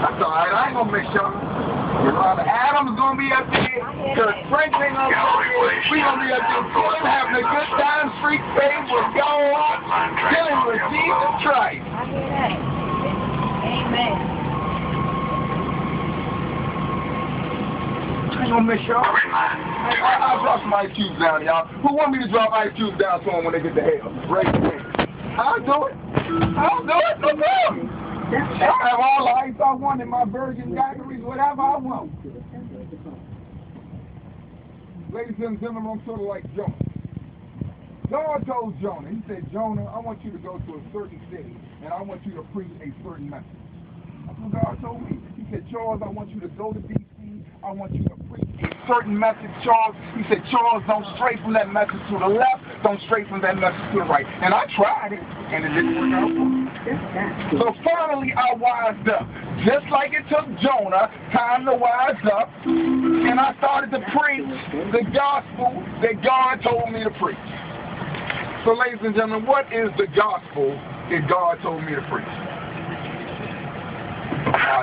That's all right. I ain't gonna miss y'all. Your brother Adam's gonna be up there. Cause Frank ain't gonna be up there. We gonna be up there chilling, having a good time, street faith with God, chilling with Jesus Christ. I hear that. Amen. I ain't gonna miss y'all. I drop some ice cubes down, y'all. Who want me to drop ice cubes down to them when they get to hell? Raise your hand. I'll do it. I'll do it. No problem. I have all the ice I want in my virgin daiquiris, whatever I want. Ladies and gentlemen, I'm sort of like Jonah. God told Jonah, he said, Jonah, I want you to go to a certain city, and I want you to preach a certain message. That's what God told me. He said, Charles, I want you to go to D.C., I want you to preach a certain message, Charles. He said, Charles, don't stray from that message to the left, don't stray from that message to the right. And I tried it, and it didn't work out for me. So finally, I wised up. Just like it took Jonah time to wise up, and I started to preach the gospel that God told me to preach. So ladies and gentlemen, what is the gospel that God told me to preach?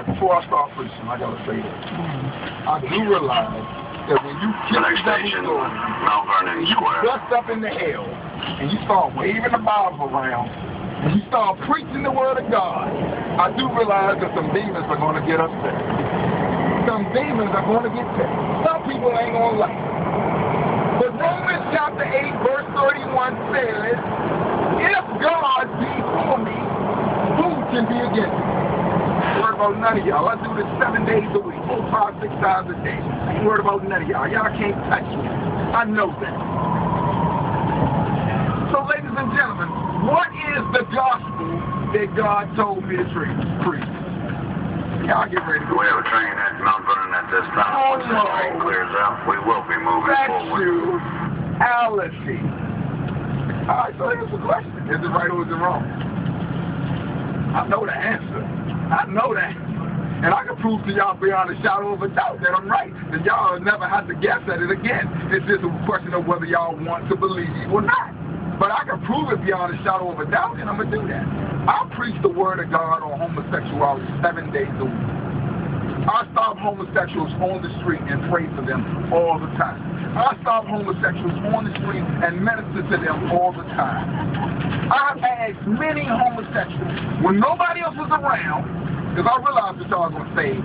Before I start preaching, I gotta say this. I do realize that when you kill the devil's glory, and you dust up into hell, and you start waving the Bible around, and you start preaching the word of God, I do realize that some demons are going to get upset. Some demons are going to get pissed. Some people ain't going to like it. But Romans chapter 8, verse 31 says, if God be for me, who can be against me? Worried about none of y'all. I do this 7 days a week, 4, 5, 6 times a day. I ain't worried about none of y'all. Y'all can't touch me. I know that. So, ladies and gentlemen, what is the gospel that God told me to preach? Y'all get ready to go. We have a train at Mount Vernon at this time. Once this train clears out, we will be moving forward. Sexuality. All right, so here's the question. Is it right or is it wrong? I know the answer. I know that. And I can prove to y'all beyond a shadow of a doubt that I'm right. And y'all will never have to guess at it again. It's just a question of whether y'all want to believe or not. But I can prove it beyond a shadow of a doubt, and I'm going to do that. I preach the word of God on homosexuality 7 days a week. I stop homosexuals on the street and pray for them all the time. I stop homosexuals on the street and minister to them all the time. I've asked many homosexuals when nobody else was around, because I realized what y'all was going to say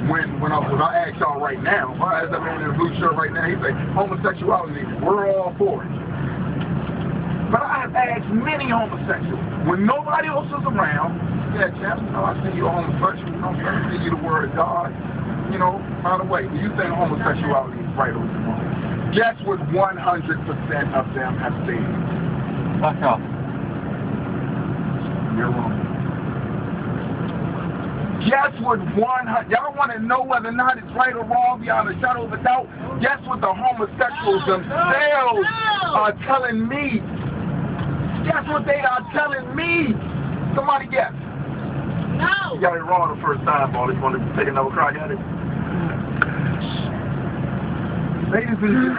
when I ask y'all right now. Why is that man in a blue shirt right now? He say, homosexuality, we're all for it. But I have asked many homosexuals when nobody else was around, yeah, champ, you know, I see you're homosexual, you know, I see you the word of God. You know, by the way, do you think homosexuality is right or wrong? Guess what 100% of them have said? Fuck off. You're wrong. Guess what y'all want to know whether or not it's right or wrong beyond a shadow of a doubt? Guess what the homosexuals themselves are telling me? Guess what they are telling me? Somebody guess. No. You got it wrong the first time, boy. You want to take another crack at it? Ladies and gentlemen,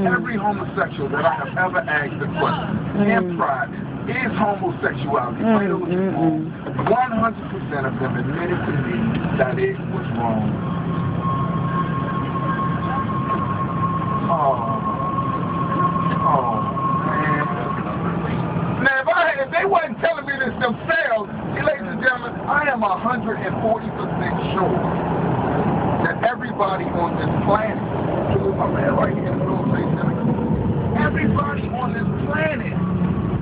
every homosexual that I have ever asked the question in private, is homosexuality right or wrong? 100% of them admitted to me that it was wrong. Oh, man. Now, if they wasn't telling me this themselves, ladies and gentlemen, I am 140% sure that everybody on this planet, my man right here in the middle of everybody on this planet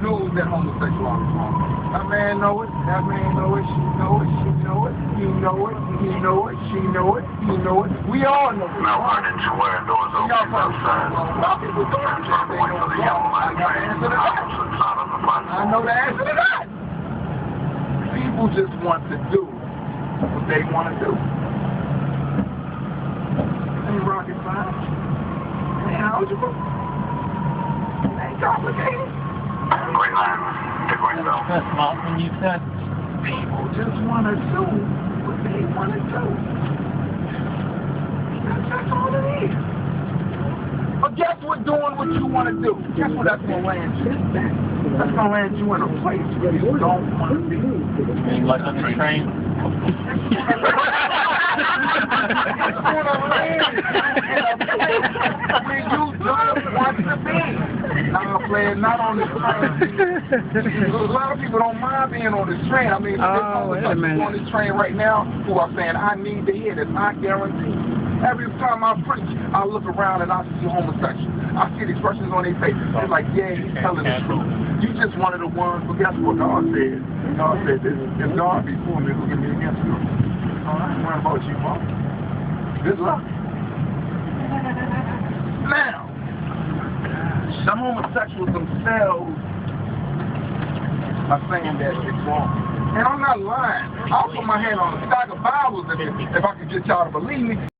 knows that homosexuality is wrong. That man know it, that man know it, she know it, she know it, you know it, he know it, she know it, you know it. We all know it. Now, why didn't you wear doors open outside? Transfer point for the yellow line train. I know the answer to that. People just want to do what they want to do. Ain't rocket science. Ain't algebra. Ain't complicated. Great line. Take one down. That's not when you said. People just want to do what they want to do. That's all it is. A guess what doing what you want to do? Guess what that's going to land you? That's going to land you in a place where you don't want to be. Being like on the train. It's going to land in a place where you don't want to be. Nah, playing not on this train. A lot of people don't mind being on this train. I mean, there's people on this train right now who are saying, I need to hear this. I guarantee. Every time I preach, I look around and I see homosexuals. I see the expressions on their faces. They're like, yeah, he's telling the truth. You just one of the ones, but guess what God said? God said this. If God be for me, who can be against me? Oh, I ain't worrying about you, Mom. Good luck. Now, some homosexuals themselves are saying that it's wrong. And I'm not lying. I'll put my hand on a stack of Bibles if I could get y'all to believe me.